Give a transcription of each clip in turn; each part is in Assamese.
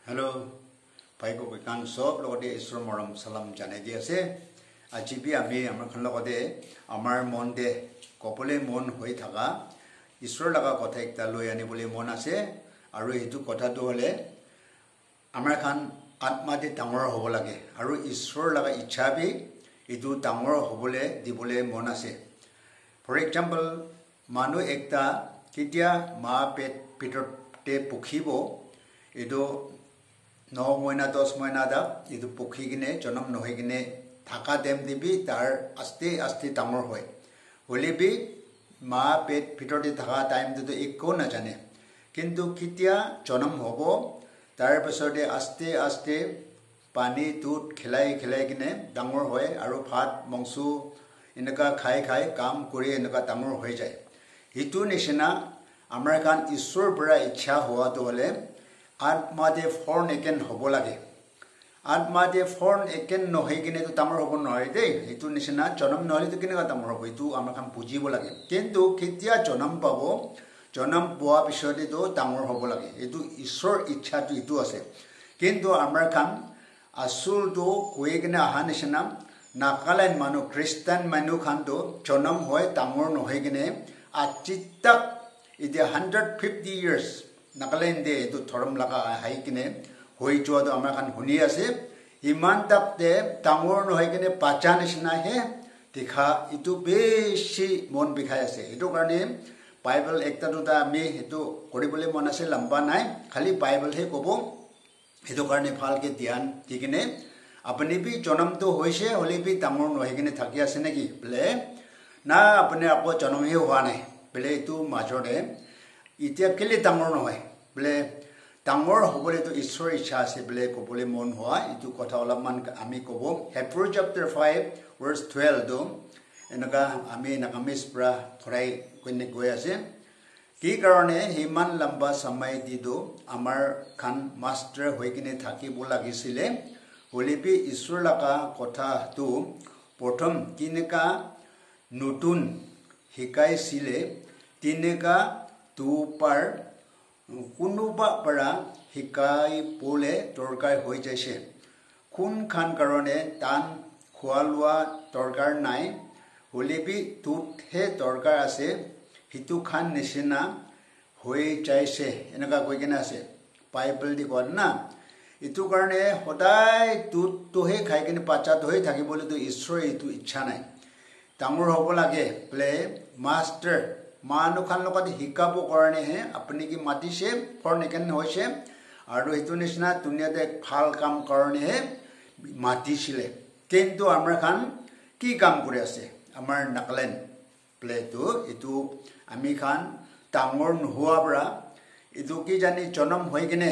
Hello, Pai ko kan sob logode isro moram salam jane di ase. Ajibi ami amar khan logode amar mon de kopole mon hoi thaka isro laga kotha ekta loi ani bole mon ase aru etu kotha to hole amar khan atma de dangor hobo lage aru isro laga ichha bi etu dangor hobole dibole mon ase. For example, manu ekta kitia ma pet pitor te pukhibo edo 9 মহিনা 10 মহিনা দা এটো পক্ষী কিনে জনম নহই কিনে থাকা দেম দিবি তার আস্তে আস্তে ডাঙৰ হয় হলিবি মা পেট ভিতৰতে থাকা টাইম তো একো না জানে কিন্তু কিতিয়া জনম হ'ব তাৰ পিছতে আস্তে আস্তে পানী দুধ খেলাই খেলাই কিনে ডাঙৰ হয় আৰু ভাত মাংস এনেকা খাই খাই কাম কৰি এনেকা ডাঙৰ হৈ যায় ইটো নিচিনা আমাৰ কান ঈশ্বৰ পৰা ইচ্ছা হোৱাটো হলে Atma de forn eken hobo lage. Atma de forn eken no hegine to tamar hobo no de. Itu nisena jonam no to kine ka tamar hobo. Itu amar kan pujibo lage. Kintu kitia jonam pabo, jonam boa pisode to tamar hobo lage. Itu isor ichha to itu ase. Kintu amar kan asul to koi kine aha nisena nakalain manu Christian manu kan to jonam hoy tamar no hegine achitak ide 150 years. Nakalain de to thoram laga hai kine hoi chwa to amar kan huni ase iman tap de tamor no hai kine pachan isna he dikha itu beshi mon bikhai ase itu karone bible ekta duta me itu koribole mon ase lamba nai khali bible he kobo itu karone phal ke dhyan dikine apni bi jonam to hoise hole bi tamor no hai kine thaki ase neki ble na apne apo jonam he hua nai ble itu majode ইতিয়া কেলে ডাঙৰ নহয় বলে ডাঙৰ হ'বলে তো ঈশ্বৰ ইচ্ছা আছে বলে কবলে মন হোৱা ইটো কথা অলপমান আমি কব Hebrew chapter 5 verse 12 do এনেকা আমি নাকামিস পৰা থৰাই কইনে গৈ আছে কি কাৰণে হিমান লম্বা সময় দিদো আমাৰ খান মাষ্টাৰ হৈ কিনে থাকিব লাগিছিলে হলিপি ঈশ্বৰ লগা কথাটো প্ৰথম কিনেকা নতুন শিকাইছিলে তিনেকা tu par kunuba para hikai pole torkar hoi jaise kun khan karone tan khwalwa torkar nai holebi tut he torkar ase hitu khan nisina hoi jaise enaka koi kena ase bible di kor na itu karone hodai tut to he khai kene pacha to he thaki bole to ishwar itu ichha nai tamur hobo lage play master Manu khan lokati hikabo karone he apni ki mati se forn eken hoise aru itu nisna dunia de phal kam karone he mati sile kintu amar khan ki kam kore ase amar naklen play to itu ami khan tamor nuhua bra itu ki jani jonam hoi kine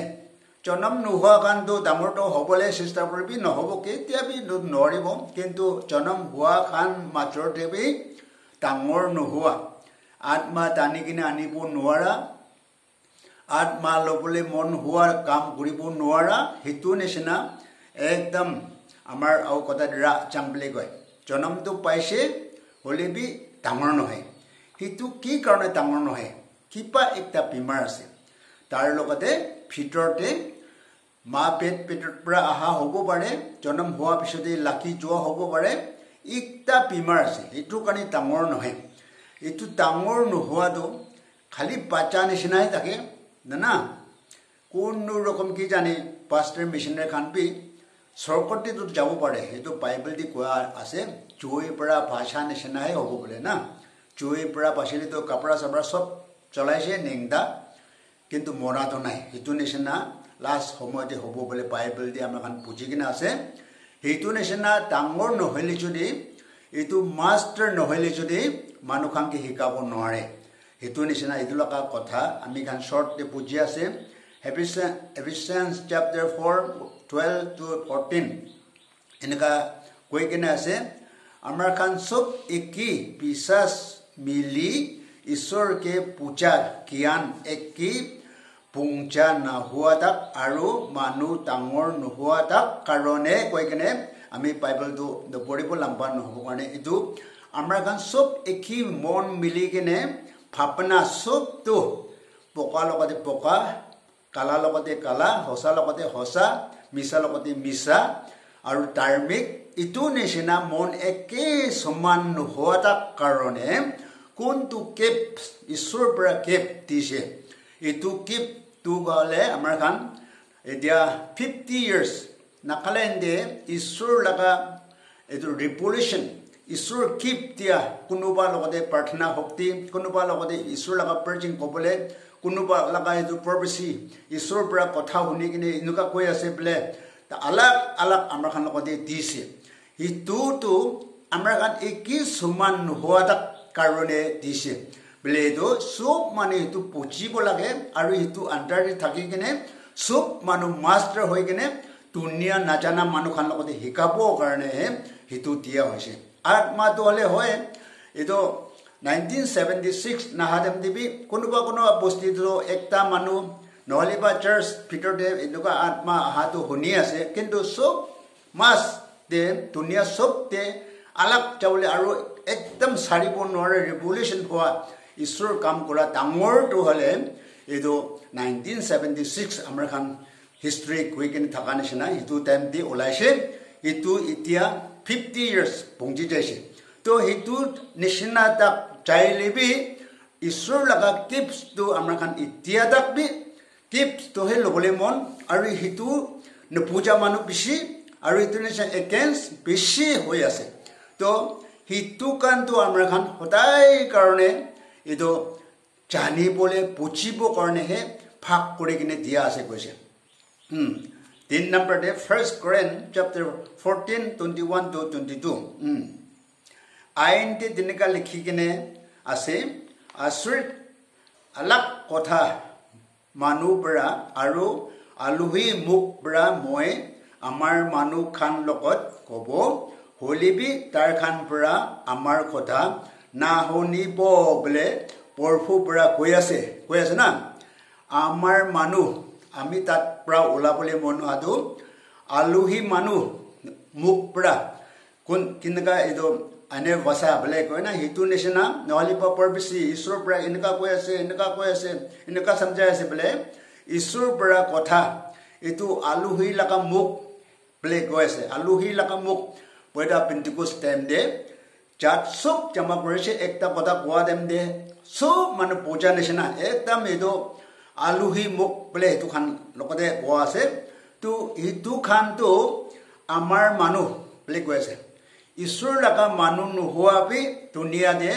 jonam nuhua kan to tamor to hobole sister bi no hobo ke tia bi noribo kintu jonam hua khan major debi tamor nuhua Atma tani kine anibo nuara Atma lobole mon huar kam kuribo nuara hitu nisna ekdam amar au kota ra chamble goy jonam to paise holebi tamar nohe hitu ki karone tamar nohe kipa ekta bimar ase tar logote phitorte ma pet pra aha hobo pare jonam hua pisode laki joa hobo pare ekta bimar ase hitu kani tamar nohe itu tamor nohua do khali pacha nisina hi take na কোন রকম কি জানি পাস্টার মিশনারি খান পি সরকটি তো যাব পারে এটো বাইবেল দি কোয়া আছে জয় পৰা ভাষা নিচিনা হে হ'ব বলে না জয় পৰা পাছিলি তো কাপড়া সাবরা সব চলাইছে নেংদা কিন্তু মরা তো নাই এটো নিচিনা লাস্ট সময়তে হ'ব বলে বাইবেল দি আমরা খান বুজি কিনা আছে হেতু নিচিনা ডাঙৰ নহলি যদি এটো মাস্টাৰ নহলি যদি মানুহ খানকে হিকাব নোৱাৰে হেতু নিচিনা ইদুলকা কথা আমি খান শৰ্ট তে বুজি আছে Ephesians chapter 4 12 to 14 এনেকা কই কেনে আছে আমাৰ খান সব একি বিশ্বাস মিলি ঈশ্বৰকে পূজা জ্ঞান একি পুংচা না হোৱা তাক আৰু মানুহ ডাঙৰ নোহোৱা তাক কাৰণে কই কেনে আমি বাইবেলটো পঢ়িব লম্বা নহব কাৰণে ইটো আমাৰ খান সব একি মন মিলি কেনে ভাবনা সব তো পকা লগতে পকা কালা লগতে কালা হসা লগতে হসা মিছা লগতে মিছা আৰু ধাৰ্মিক ইটো নিচিনা মন একে সমান নোহোৱা কাৰণে কোনটো কেপ ঈশ্বৰৰ পৰা কেপ দিছে ইটো কেপ টু গলে আমাৰ খান এতিয়া 50 years নাকালেন্দে ঈশ্বৰ লগা এইটো ৰিপলিউশ্যন ঈশ্বৰ কেপ দিয়া কোনোবা লগতে প্ৰাৰ্থনা শক্তি কোনোবা লগতে ঈশ্বৰ লগা প্ৰেজিং ক'বলৈ কোনোবা লগা এইটো প্ৰফেচি ঈশ্বৰৰ পৰা কথা শুনি কিনে এনেকুৱা কৈ আছে বোলে আলাগ আলাগ আমাৰ খান লগতে দিছে ইটোতো আমাৰ খান একে সমান নোহোৱা কাৰণে দিছে বোলে এইটো সব মানে এইটো পুজিব লাগে আৰু এইটো আণ্ডাৰতে থাকি কিনে সব মানুহ মাষ্টাৰ হৈ কিনে দুনিয়া নাজানা মানুহ খান লগতে শিকাবৰ কাৰণেহে সেইটো দিয়া হৈছে আত্মাটো হ'লে হয় এইটো 1976 নাহাদেম দিবি কোনোবা বস্তুটো একটা মানুহ নহলে বা চাৰ্চ ভিতৰতে এনেকুৱা আত্মা আহাটো শুনি আছে কিন্তু সব মাছ দে দুনিয়া সবতে আলাগ যাবলৈ আৰু একদম সাৰিব নোৱাৰে ৰেভলিউশ্যন হোৱা ঈশ্বৰ কাম কৰা ডাঙৰটো হ'লে এইটো 1976 আমাৰ খান হিষ্ট্ৰী কৈ কিনে থকা নিচিনা সেইটো টাইম দি ওলাইছে এইটো এতিয়া 50 years পঞ্জি যাইছে তো সেইটো নিচিনা তাক চাইলেবি ঈশ্বৰ লগা টিপছটো আমাৰ খান এতিয়া তাকবি টিপছটোহে ল'বলৈ মন আৰু সেইটো নপূজা মানুহ বেছি আৰু এইটো নিচিনা এগেইনষ্ট বেছি হৈ আছে তো সেইটো কাৰণটো আমাৰ খান সদায় কাৰণে এইটো জানিবলৈ বুজিবৰ কাৰণেহে ভাগ কৰি কিনে দিয়া আছে কৈছে 3 নম্বৰ দে 1 Corinthians chapter 14 21 to 22 আইনতে দিনকা লিখি কিনে আছে আশ্ৰিত আলাক কথা মানুহ পৰা আৰু আলহী মুখ পৰা মই আমাৰ মানুহ খান লগত ক'ব হলিবি তাৰ খান পৰা আমাৰ কথা না শুনিব বোলে পৰফু পৰা কৈ আছে না আমাৰ মানুহ আমি তাত পৰা ওলাবলৈ মন হোৱাটো আলহী মানুহ মুখ পৰা কোন কিনকা এইটো আনে ভাষা বোলে কয় না সেইটো নিচিনা নহলে পাপৰ বেছি ঈশ্বৰৰ পৰা এনেকুৱা কৈ আছে এনেকুৱা সমজাই আছে বোলে ঈশ্বৰৰ পৰা কথা এইটো আলহী লগা মুখ বোলে কৈ আছে আলহী লগা মুখ পইদা পেন্টিকোষ্ট টাইম দে যাত সব জমা কৰিছে একটা কথা কোৱা দেম দে সব মানে পূজা নিচিনা একদম এইটো আলহী মুখ বোলে সেইটো খান লগতে কোৱা আছে তো এইটো খানটো আমাৰ মানুহ বোলে কৈ আছে ঈশ্বৰ লগা মানুহ নোহোৱাবি দুনিয়াতে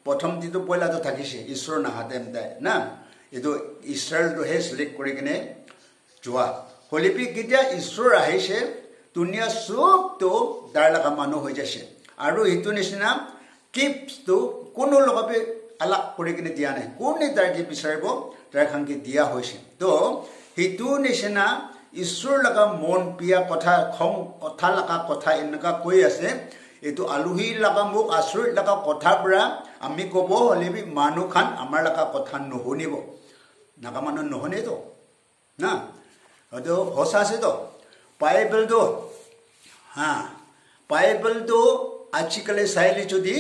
প্ৰথম যিটো পইলাটো থাকিছে ঈশ্বৰ নাহাতেম তাই না এইটো ইছৰাইলটোহে চিলেক্ট কৰি কিনে যোৱা হলিপি কেতিয়া ঈশ্বৰ আহিছে দুনিয়া সবটো তাৰ লগা মানুহ হৈ যাইছে আৰু এইটো নিচিনা কিপছটো কোনো লগতে আলাক কৰি কিনে দিয়া নাই কোনে তাৰ কি বিচাৰিব তাৰ খানকে দিয়া হৈছে তো সেইটো নিচিনা ঈশ্বৰ লগা মন পিয়া কথা খং কথা লগা কথা এনেকুৱা কৈ আছে এইটো আলহী লগা মুখ আশ্ৰিত লগা কথাৰ পৰা আমি ক'ব হ'লে মানুহ খান আমাৰ লগা কথা নুশুনিব নাকা মানুহ নুশুনেতো না হয়তো সঁচা আছে তো বাইবেলটো বাইবেলটো আজিকালি চাইলে যদি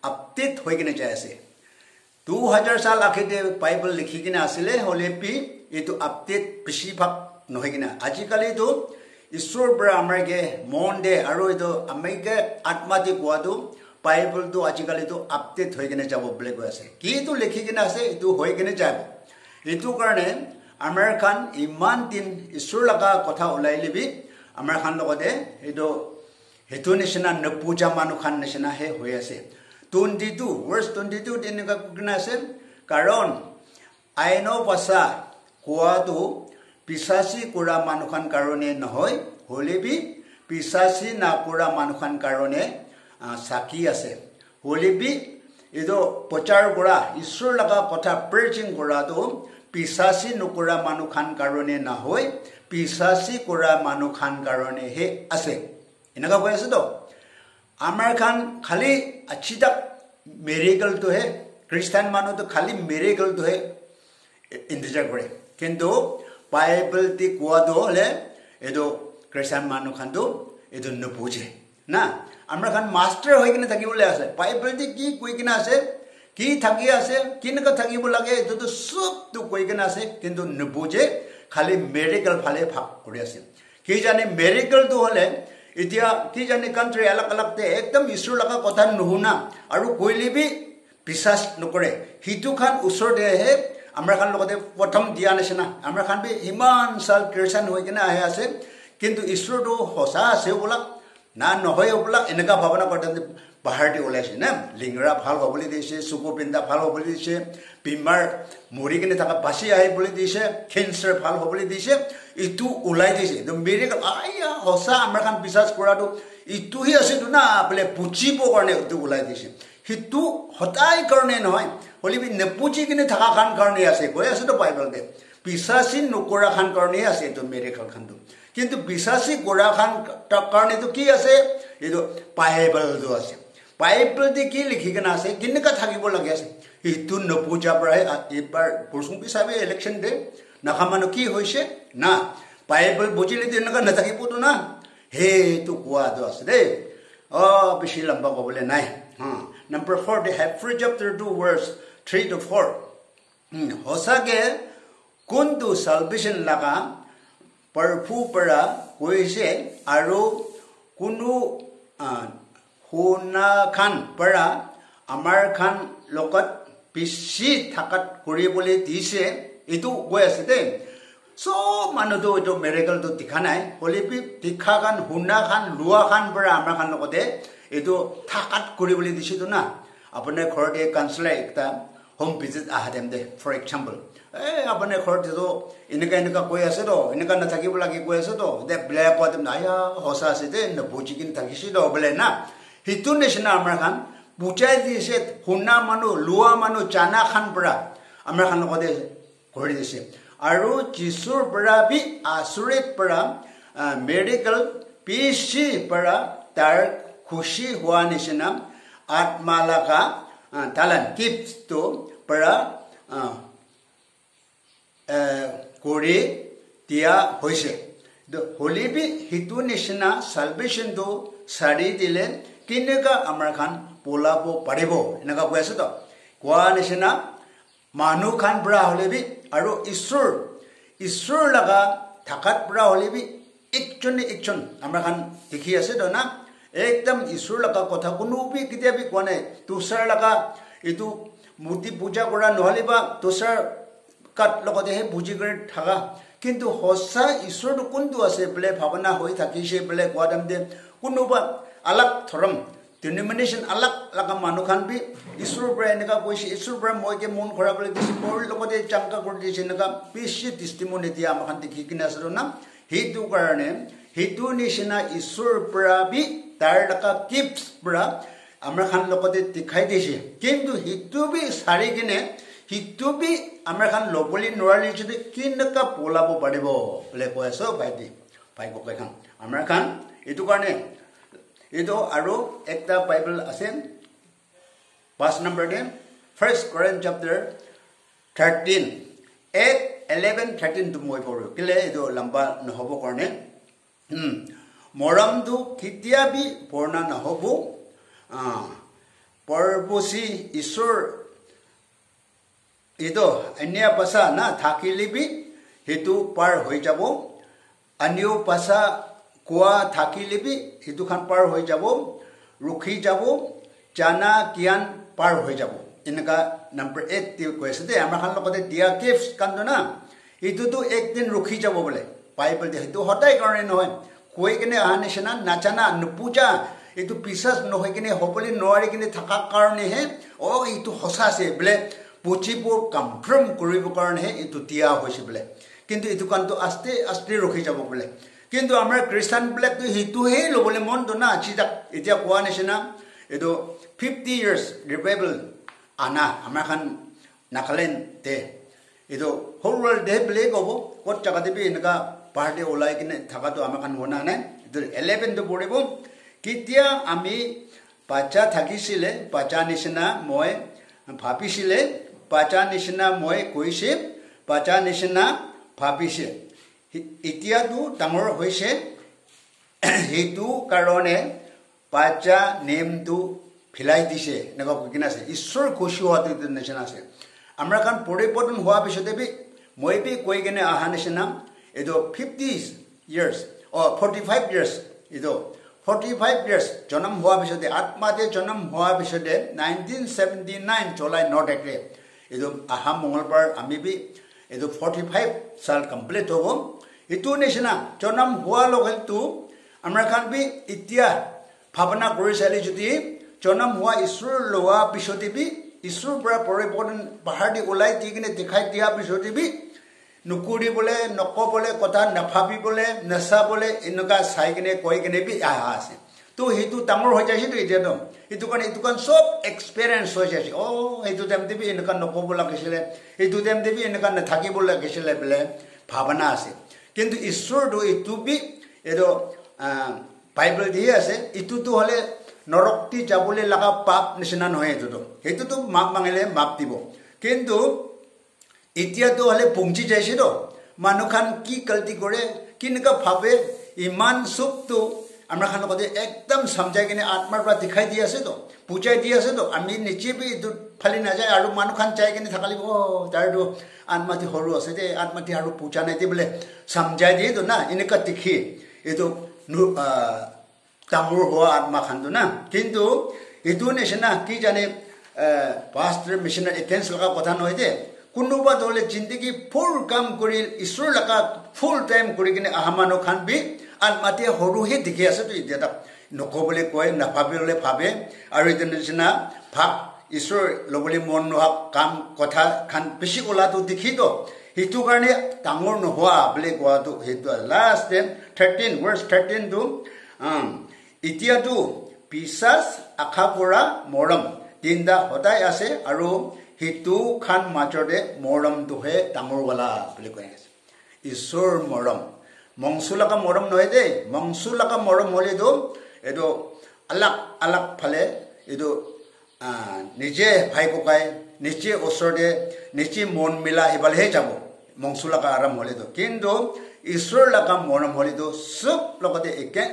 আপডেট হৈ কিনে যাই আছে 2000 সাল আগতে বাইবেল লিখি কিনে আছিলে হ'লে এইটো আপডেট বেছিভাগ নহয় কিনা আজিকালিতো ঈশ্বৰ পৰা আমাকে মন দে আৰু এইটো আমাকে আত্মা দি কোৱাটো বাইবেলটো আজিকালিতো আপডেট হৈ কিনে যাব বুলি কৈ আছে কিটো লিখি কিনে আছে এইটো হৈ কিনে যাব এইটো কাৰণে আমাৰ খান ইমান দিন ঈশ্বৰ লগা কথা ওলাই লিবি আমাৰ খান লগতে এইটো হেতু নিচিনা নপূজা মানুহ খান নিচিনা হে হৈ আছে 22 verse 22 তেনেকুৱা কিনা আছে কাৰণ আইনৰ ভাষা কোৱাটো পিছাচি কৰা মানুহ খান কাৰণে নহয় হলিবি পিছাচি না কৰা মানুহ খান কাৰণে সাকি আছে হলিবি এইটো প্ৰচাৰ কৰা ঈশ্বৰ লগা কথা প্ৰেচিং কৰাটো পিছাচি নকৰা মানুহ খান কাৰণে নহয় পিছাচি কৰা মানুহ খান কাৰণে হে আছে এনেকুৱা কৈ আছে তো আমাৰ খান খালি আছিটা মিৰেকলটো হে খ্ৰীষ্টান মানুহটো খালি মিৰেকলটো হে ইন্তজাৰ কৰে কিন্তু বাইবেল তি কোৱাটো হ'লে এইটো খ্ৰীষ্টান মানুহ খানটো এইটো নুবুজে না আমাৰ খান মাষ্টাৰ হৈ কিনে থাকিবলৈ আছে বাইবেল তি কি কৈ কিনে আছে কি থাকি আছে কেনেকৈ থাকিব লাগে এইটোতো চবটো কৈ কিনে আছে কিন্তু নুবুজে খালি মেডিকেল ফালে ভাগ কৰি আছে কি জানে মেডিকেলটো হলে এতিয়া কি জানে কান্ট্ৰি আলাক আলাকতে একদম ঈশ্বৰ লগা কথা নুহুনা আৰু কইলিবি বিশ্বাস নকৰে হিতু খান ওচৰতে হে আমৰা খান লগতে প্ৰথম দিয়া নিচিনা আমৰা খান বি ইমান সাল খ্ৰীষ্টান হৈ কিনে আহে আছে কিন্তু ঈশ্বৰটো সঁচা আছে বোলা না নহয় বোলা এনেকা ভাৱনা কৰে বাহিৰতে ওলাইছে না লিংৰা ভাল হ'বলৈ দিছে চকু পিন্ধা ভাল হ'বলৈ দিছে বিমাৰ মৰি কিনে থকা বাচি আহি বুলি দিছে কেঞ্চাৰ ভাল হ'বলৈ দিছে ইটো ওলাই দিছে তো মেডিকেল আয়া সঁচা আমাৰ খান বিশ্বাস কৰাটো ইটোহি আছেতো না বোলে বুজিব কাৰণে ইটো ওলাই দিছে হিতু হতাই কাৰণে নহয় হলিবি নেপুজি কিনে থকা খান কাৰণে আছে কৈ আছে তো বাইবেলতে বিশ্বাসী নকৰা খান কাৰণে আছে তো মেডিকেল খানটো কিন্তু বিশ্বাসী কৰা খান কাৰণেতো কি আছে এইটো বাইবেলটো আছে বাইবেলতে কি লিখি কিনে আছে কেনেকা থাকিব লাগে আছে ইটো নপুজা প্ৰায় এবাৰ বৰষুণ পিছাবে ইলেকশ্যন ডে নাখামানো কি হৈছে না বাইবেল বুজিলে তেনেকা নাথাকিবতো না সেইটো কোৱাটো আছে দেই বেছি লম্বা ক'বলৈ নাই Number 4, the Hebrew chapter 2, verse 3 to 4. Hosage kundu salvation laga parfu para koise aru kunu huna khan para amar khan lokat pishi thakat koribole dise itu goi ase de so manudo to miracle to dikhanai holipi dikha khan huna khan lua khan para amar khan lokote এটো থাকাত কৰিবলৈ দিছিতো না আপোনাৰ ঘৰতে কাউন্সিলাৰ একটা হোম ভিজিট আহাদেম দে ফৰ এক্সাম্পল আপোনাৰ ঘৰতে তো এনেকা কৈ আছে তো এনেকা নাথাকিব লাগে কৈ আছে তো দে ব্লেক পাদম আয়া হসা আছে দে নবুজি কিন থাকিছি তো বলে না হিতু নিচিনা আমাৰ খান বুজাই দিছে হুনা মানুহ লুৱা মানুহ চানা খান পৰা আমাৰ খান লগতে কৰি দিছে আৰু যিশুৰ পৰা বি আচৰিত পৰা মেডিকেল পিচি পৰা তাৰ খুশি হোৱা নিচিনা আত্মালাকা তালান কিপটো পৰা কৰি দিয়া হৈছে হলিবি হিতু নিচিনা সালভেশনটো সাৰি দিলে কেনেকা আমাৰ খান পলাব পাৰিব এনেকা কৈ আছে তো কোৱা নিচিনা মানুহ খান পৰা হলিবি আৰু ঈশ্বৰ লগা থাকাত পৰা হলিবি একজন আমাৰ খান দেখি আছে তো না একদম ঈশ্বৰ লগা কথা কোনো বি কিতিয়াবি কোৱা নাই তুষাৰ লগা এইটো মূৰ্তি পূজা কৰা নহলিবা তুষাৰ কাট লগতে হে বুজি কৰি থাকা কিন্তু সঁচা ঈশ্বৰটো কোনটো আছে বোলে ভাৱনা হৈ থাকিছে বোলে কোৱা দাম দে কোনোবা আলাক ধৰম ডিনোমিনেশ্যন আলাক লগা মানুহ খান বি ঈশ্বৰৰ পৰা এনেকা কৈছে ঈশ্বৰৰ পৰা মইকে মন খৰাবলৈ দিছে মোৰ লগতে চাংকা কৰি দিছে এনেকা বেছি টেষ্টিমনি দিয়া আমাৰ খান দেখি কিনে আছে না সেইটো কাৰণে সেইটো নিচিনা ঈশ্বৰ পৰা বি তাৰ লগা কিপছ পৰা আমাৰ খান লগতে দেখাই দিছে কিন্তু সেইটো বি সাৰি কিনে সেইটো বি আমাৰ খান ল'বলৈ নোৱাৰিলে যদি কেনেকা পলাব পাৰিব বোলে কৈ আছো ভাই ককাই খান আমাৰ খান এইটো কাৰণে এইটো আৰু একটা বাইবেল আছে 5 নম্বৰ দে 1 Corinthians chapter 13 8:11-13 to মই পঢ়ো কেলে এইটো লম্বা নহব কাৰণে মৰমটো কিতিয়াবি পূৰ্ণ নহব পৰবসি ঈশ্বৰ এইটো অন্য ভাষা না থাকিলেবি সেইটো পাৰ হৈ যাব অন্য ভাষা কোৱা থাকিলেবি সেইটো খান পাৰ হৈ যাব ৰখি যাব জানা জ্ঞান পাৰ হৈ যাব এনেকা নম্বৰ 8 তে কৈছে দে আমাৰ খান লগতে দিয়া গিফ্টছ কান্দো না এইটোতো একদিন ৰখি যাব বোলে বাইবেল দে সেইটো হতাই কাৰণে নহয় কৈ কিনে আহা নিচিনা নাজানা নুপুজা এইটো বিশ্বাস নহয় কিনে হ'বলৈ নোৱাৰি কিনে থকা কাৰণেহে এইটো সঁচা আছে বোলে বুজিব কনফাৰ্ম কৰিব কাৰণেহে এইটো দিয়া হৈছে বোলে কিন্তু এইটো কানটো আস্তে আস্তে ৰখি যাব বোলে কিন্তু আমাৰ খ্ৰীষ্টান বিলাকটো সেইটোহে ল'বলৈ মনটো না এতিয়া কোৱা নিচিনা এইটো 50 years revival আনা আমাৰ খান নাগালেণ্ডতে এইটো whole world day বোলে ক'ব ক'ত জাগাতে বি এনেকা পাৰ্টি ওলাই কিনে থকাটো আমাৰ খান শুনা নাই 11 টো পঢ়িব কেতিয়া আমি বাচ্চা থাকিছিলে বাচ্চা নিচিনা মই ভাবিছিলে বাচ্চা নিচিনা মই কৈছে বাচ্চা নিচিনা ভাবিছে এতিয়াতো ডাঙৰ হৈছে সেইটো কাৰণে বাচ্চা নেমটো ফিলাই দিছে এনেকুৱা কিনা আছে ঈশ্বৰ খুশি হোৱাটো নিচিনা আছে আমাৰ কাৰণ পৰিৱৰ্তন হোৱাৰ পিছতে বি মই বি কৈ কিনে আহা নিচিনা এইটো 50 years or 45 years এইটো 45 years জন্ম হোৱা পিছতে আত্মাতে জন্ম হোৱা পিছতে 1979 জুলাই 9 তাৰিখে এইটো আহা মঙ্গলবাৰ আমি বি এইটো 45 সাল কমপ্লিট হ'ব ইটো নিচিনা জন্ম হোৱা লগতো আমাৰ খান বি ইতিয়া ভাৱনা কৰিছালি যদি জন্ম হোৱা ঈশ্বৰ লোৱা পিছতে বি ঈশ্বৰ পৰা পৰিৱৰ্তন বাহিৰ দি ওলাই দি কিনে দেখাই দিয়া পিছতে বি নুকুৰিবলে নকবলে কথা নাভাবিবলে নাচাবলে এনেকুৱা চাই কিনে কৈ কিনে বি আহা আছে তো হেতু ডাঙৰ হৈ যাইছে তো এতিয়া দম এটো কাৰণ সব এক্সপেৰিয়েন্স হৈ যাইছে ও হেতু টাইম দিবি এনেকুৱা নকব লাগিছিলে হেতু টাইম দিবি এনেকুৱা নাথাকিব লাগিছিলে বলে ভাৱনা আছে কিন্তু ঈশ্বৰটো এটো বি এটো বাইবেল দিয়ে আছে ইটোটো হলে নৰকটি যাবলে লাগা পাপ নিচিনা নহয় এটো হেতুটো মাপ মাঙিলে মাপ দিব কিন্তু ইতিয়াটো হলে পঞ্চি যাইছে তো মানুখান কি গলতি কৰে কিনকা ভাবে ইমান সুখটো আমৰা খান কদে একদম সমঝাই কিনে আত্মাৰ পৰা দেখাই দি আছে তো বুঝাই দি আছে তো আমি নিচে বি ফালি না যায় আৰু মানুখান চাই কিনে থাকালি ও তাৰটো আত্মাটি হৰু আছে দে আত্মাটি আৰু পূজা নাই দি বলে সমঝাই দিয়ে তো না এনেকা দেখি এটো তামুর হওয়া আত্মা খানতো না কিন্তু এটো নিচিনা কি জানে পাস্টর মিশনারি এটেন্স লগা কথা নহয় দে কোনোবা দলে জিন্দগি ফুল কাম কৰি ঈশ্বৰ লগা ফুল টাইম কৰি কিনে আহা মানুহ খান বি আত্মাটি হৰুহে দেখি আছে তো এতিয়া নকবলে কয় নাভাবিলে ভাবে আৰু এটো নিচিনা ভাব ঈশ্বৰ লবলে মন নোহা কাম কথা খান বেছি ওলাটো দেখি তো হেতু কাৰণে ডাঙৰ নোহোৱা বলে কোৱাটো হেতু লাষ্ট 13 verse 13 to ইতিয়াটো বিশ্বাস আশা কৰা মৰম তিনটা হতাই আছে আৰু হেতু খান মাজতে মৰমটোহে ডাঙৰ গলা বুলি কৈ আছে ঈশ্বৰ মৰম মংসুলাকা মৰম নহয় দে মংসুলাকা মৰম হলেতো এটো আলাক ফালে এটো নিজে ভাই ককাই নিজে ওচৰতে নিজে মন মিলা হেবালহে যাব মংসুলাকা আৰাম হলেতো কিন্তু ঈশ্বৰ লগা মৰম হলেতো সব লগতে একে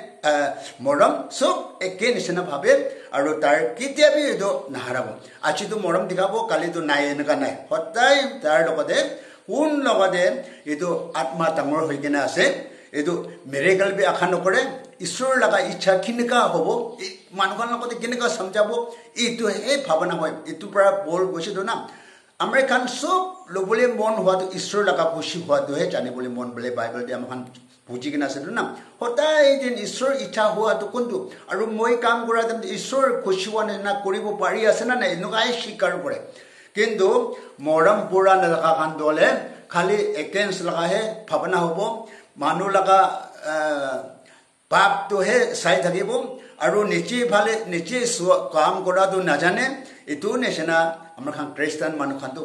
মৰম সব একে নিচিনা ভাবে আৰু তাৰ কেতিয়াবি এটো নাহাৰাব আজিতো মৰম দেখাব কালিতো নাই এনেকা নাই সদায় তাৰ লগতে কোন লগতে এটো আত্মা ডাঙৰ হৈ কিনে আছে এটো মিৰেকল বি আশা নকৰে ঈশ্বৰ লগা ইচ্ছা কিনকা হ'ব মানুহৰ লগতে কিনকা সমজাব এটো হে ভাৱনা হয় এটো পৰা বল গৈছে না আমাৰ খান সব লবলে মন হোৱাটো ঈশ্বৰ লগা খুশি হোৱাটোহে জানিবলে মন বলে বাইবেল দি আমাখান বুজি কিনে আছে না সদায় দিন ঈশ্বৰ ইচ্ছা হোৱাটো কোনটো আৰু মই কাম কৰা তেম ঈশ্বৰ খুশি হোৱা না কৰিব পাৰি আছে না নাই এনেকাই স্বীকাৰ কৰে কিন্তু মৰম পুৰা নলগা খান দলে খালি একেন্স লগাহে ভাৱনা হ'ব মানুহ লগা পাপটোহে চাই থাকিব আৰু নিচে ভালে নিচে কাম কৰাটো নাজানে এটো নিচিনা আমাৰ খান খ্ৰীষ্টান মানুহ খানটো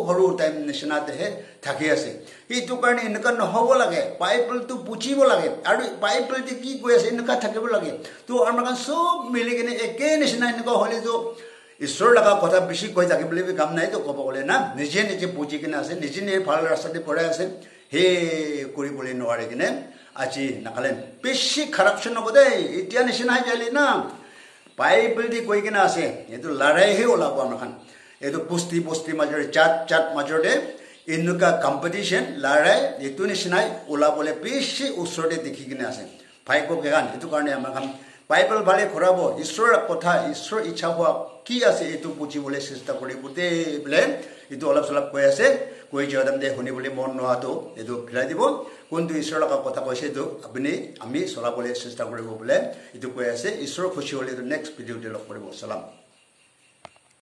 সৰু টাইম নিচিনাতেহে থাকি আছে এইটো কাৰণে এনেকুৱা নহ'ব লাগে বাইবেলটো বুজিব লাগে আৰু বাইবেলটো কি কৈ আছে এনেকুৱা থাকিব লাগে তো আমাৰ খান সব মিলি কিনে একে নিচিনা এনেকুৱা হ'লেতো ঈশ্বৰ লগা কথা বেছি কৈ থাকিবলৈ কাম নাই তো ক'ব গ'লে না নিজে বুজি কিনে আছে নিজে ভাল ৰাস্তাতে পৰাই আছে হে কৰিবলৈ নোৱাৰে কিনে আজি নাকালেন বেছি কাৰাপশ্যন হ'ব দেই এতিয়া নিচিনা হৈ যালি না বাইবেল দি কৈ কিনে আছে এইটো লৰাইহে ওলাব আমাৰ খান এইটো বস্তি মাজৰে জাত মাজৰে এনেকুৱা কম্পিটিশ্যন লৰাই এইটো নিচিনাই ওলাবলৈ বেছি ওচৰতে দেখি কিনে আছে ভাইক গান এইটো কাৰণে আমাৰ খান বাইবেল ভালে ঘূৰাব ঈশ্বৰৰ কথা ঈশ্বৰ ইচ্ছা হোৱা কি আছে এইটো বুজিবলৈ চেষ্টা কৰিব দে বোলে এইটো অলপ চলপ কৈ আছে কৈ যাম দে শুনিবলৈ মন নোহোৱাটো এইটো ফিৰাই দিব কোনটো ঈশ্বৰৰ লগা কথা কৈছে এইটো আমি চলাবলৈ চেষ্টা কৰিব বোলে এইটো কৈ আছে ঈশ্বৰ খুশি হ'লে এইটো নেক্সট ভিডিঅ'তে লগ কৰিব সালাম